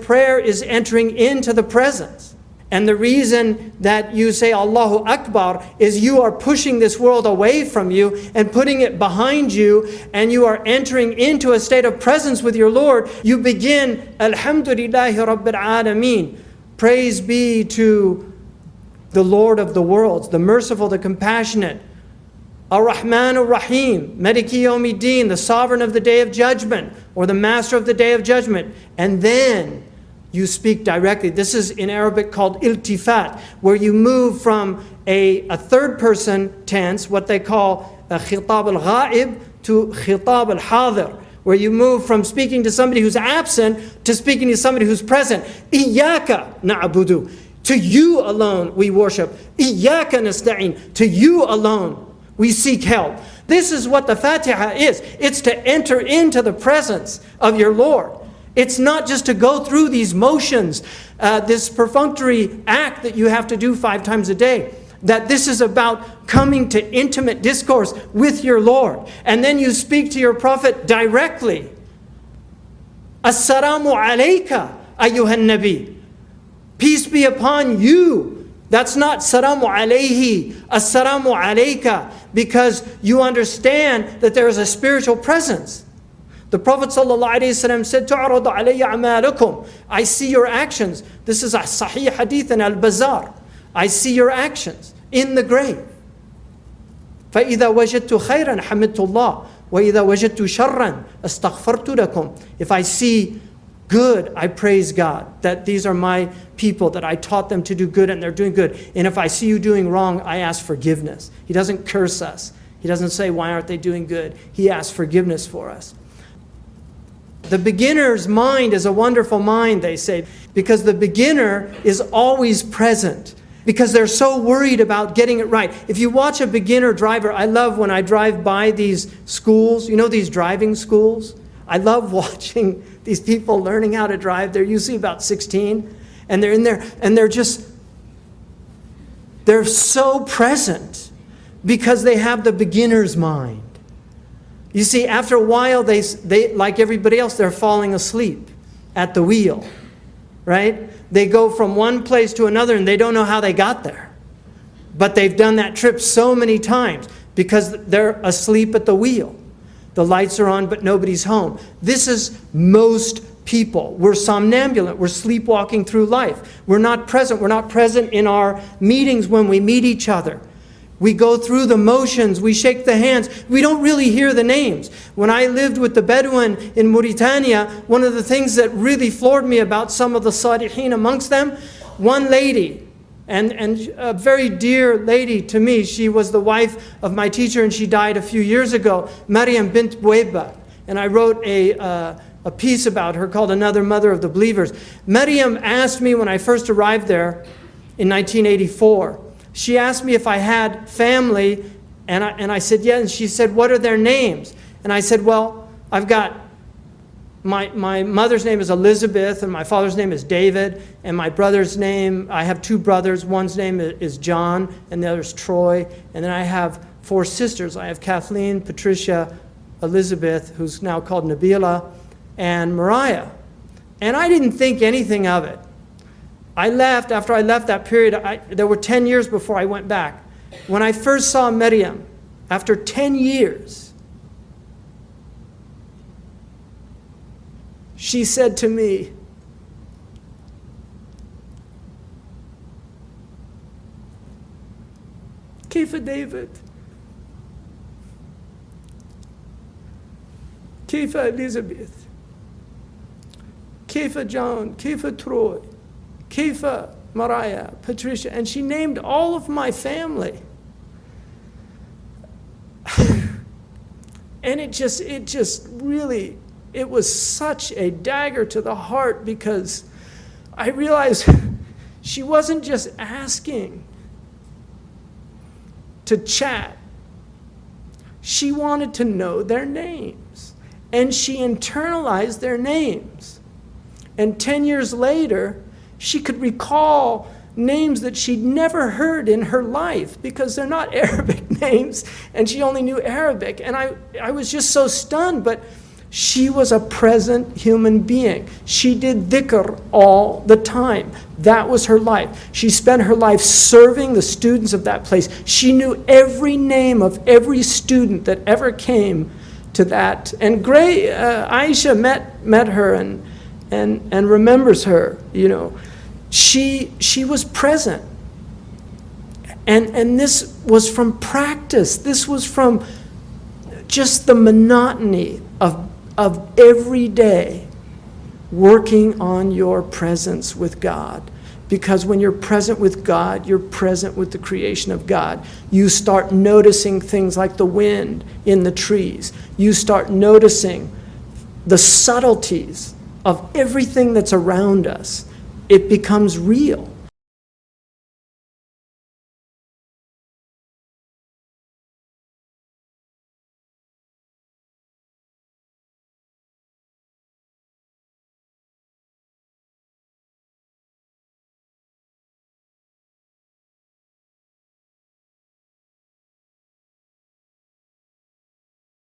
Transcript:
prayer is entering into the presence. And the reason that you say Allahu Akbar is you are pushing this world away from you and putting it behind you, and you are entering into a state of presence with your Lord. You begin, Alhamdulillahi Rabbil Alameen. Praise be to the Lord of the worlds, the merciful, the compassionate. Ar-Rahman Ar-Rahim, Maliki Yawmiddin, the sovereign of the day of judgment, or the master of the day of judgment. And then you speak directly. This is in Arabic called iltifat, where you move from a third person tense, what they call khitab al-ghaib, to khitab al-hadir, where you move from speaking to somebody who's absent to speaking to somebody who's present. Iyaka na'budu, to you alone we worship. Iyaka nasta'in, to you alone we seek help. This is what the Fatiha is. It's to enter into the presence of your Lord. It's not just to go through these motions, this perfunctory act that you have to do 5 times a day. That this is about coming to intimate discourse with your Lord. And then you speak to your Prophet directly. Assalamu alayka ayyuhan nabi. Peace be upon you. That's not salamu alayhi, assalamu alayka, because you understand that there is a spiritual presence. The Prophet ﷺ said, تُعْرَضُ عَلَيَّ أَعْمَالُكُمْ. I see your actions. This is a Sahih Hadith in Al-Bazar. I see your actions in the grave. فَإِذَا وَجَدْتُ خَيْرًا حَمِدْتُ اللَّهِ وَإِذَا وَجَدْتُ شَرًّا أَسْتَغْفَرْتُ لَكُمْ. If I see good, I praise God, that these are my people, that I taught them to do good and they're doing good. And if I see you doing wrong, I ask forgiveness. He doesn't curse us. He doesn't say, why aren't they doing good? He asks forgiveness for us. The beginner's mind is a wonderful mind, they say, because the beginner is always present, because they're so worried about getting it right. If you watch a beginner driver, I love when I drive by these schools, you know, these driving schools. I love watching these people learning how to drive. They're usually about 16, and they're in there, and they're so present because they have the beginner's mind. You see, after a while, they like everybody else, they're falling asleep at the wheel, right? They go from one place to another and they don't know how they got there. But they've done that trip so many times because they're asleep at the wheel. The lights are on, but nobody's home. This is most people. We're somnambulant. We're sleepwalking through life. We're not present. We're not present in our meetings when we meet each other. We go through the motions, we shake the hands, we don't really hear the names. When I lived with the Bedouin in Mauritania, one of the things that really floored me about some of the Salihin amongst them, one lady, and a very dear lady to me, she was the wife of my teacher and she died a few years ago, Maryam bint Boueba. And I wrote a piece about her called Another Mother of the Believers. Maryam asked me when I first arrived there in 1984, she asked me if I had family, and I said, yeah, and she said, what are their names? And I said, well, I've got, my mother's name is Elizabeth, and my father's name is David, and my brother's name, I have 2 brothers, one's name is John, and the other's Troy, and then I have 4 sisters. I have Kathleen, Patricia, Elizabeth, who's now called Nabila, and Mariah. And I didn't think anything of it. After I left that period, there were 10 years before I went back. When I first saw Maryam, after 10 years, she said to me, Kaifa David? Kaifa Elizabeth? Kaifa John? Kaifa Troy? Kaifa, Mariah, Patricia, and she named all of my family. And it was such a dagger to the heart because I realized she wasn't just asking to chat. She wanted to know their names. And she internalized their names. And 10 years later, she could recall names that she'd never heard in her life because they're not Arabic names and she only knew Arabic. And I was just so stunned. But She was a present human being. She did dhikr all the time. That was her life. She spent her life serving the students of that place. She knew every name of every student that ever came to that. And Aisha met her and remembers her. You know, she was present. And this was from practice. This was from just the monotony of every day working on your presence with God. Because when you're present with God, you're present with the creation of God. You start noticing things like the wind in the trees. You start noticing the subtleties of everything that's around us. It becomes real.